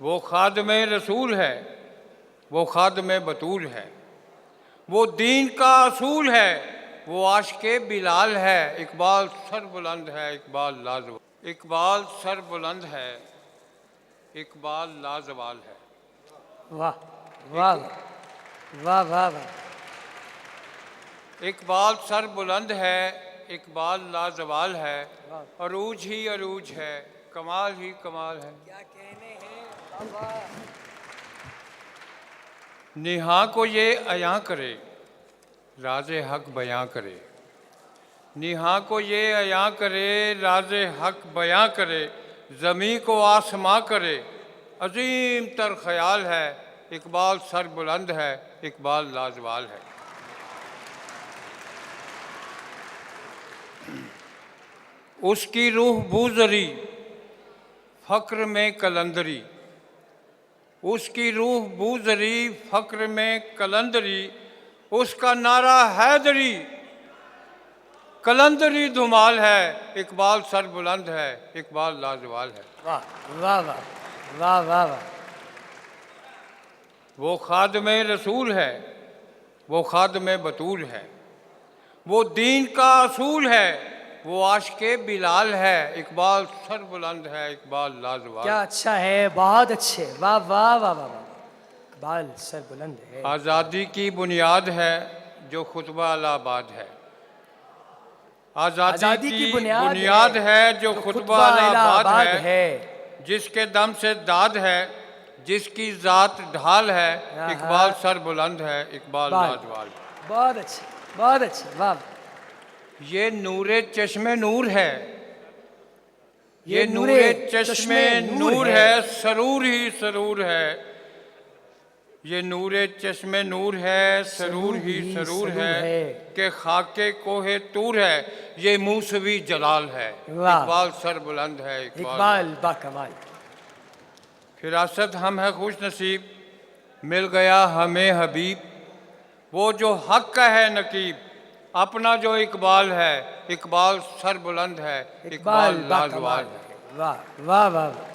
वो खादम रसूल है, वो खादम बतूल है, वो दीन का असूल है, वो आशिक़े बिलाल है। इकबाल सर बुलंद है, इकबाल लाजवाल, इकबाल सर बुलंद है, इकबाल लाजवाल है। वाह वाह वाह वाह वाह। इकबाल सर बुलंद है, इकबाल लाजवाल है, अरूज ही अरूज है, कमाल ही कमाल है। क्या कहने हैं बाबा। निहा को ये अयां करे, राज़े हक बयां करे। निहा को ये अयां करे, राज़े हक बयां करे। ज़मी को आसमां करे, अजीम तर ख्याल है। इकबाल सर बुलंद है, इकबाल लाजवाल है। उसकी रूह बूज़री, फ़क्र में कलंदरी। उसकी रूह बूज़री, फ़क्र में कलंदरी। उसका नारा हैदरी, कलंदरी धुमाल है। इकबाल सर बुलंद है, इकबाल लाजवाल है। वाह वाह वाह वाह वाह वाह। वो खादम रसूल है, वो खादम बतूल है, वो दीन का असूल है, वो आशिक़े बिलाल है। इकबाल सर बुलंद है, इकबाल लाजवाल। क्या अच्छा है, बहुत अच्छे। वाह वाह वाह वाह वाह। इकबाल सर बुलंद है। आज़ादी की बुनियाद है जो खुतबा अलाहाबाद है। आज़ादी की बुनियाद है जो खुतबा अलाहाबाद है। जिसके दम से दाद है, जिसकी ज़ात ढाल है। इकबाल सर बुलंद है, इकबाल लाजवाल। बहुत अच्छे बहुत अच्छे। वाह। ये नूरे चश्मे नूर है, ये नूरे चश्मे नूर है, सरूर ही सरूर है। ये नूरे चश्मे नूर है, सरूर ही सरूर है, के खाके कोहे तूर है। ये मूसवी जलाल है। इकबाल सर बुलंद है, इकबाल बाकमाल। फिरासत हम है खुश नसीब, मिल गया हमें हबीब। वो जो हक का है नकीब, अपना जो इकबाल है। इकबाल सर बुलंद है, इकबाल लाजवाल है। वाह वाह वाह।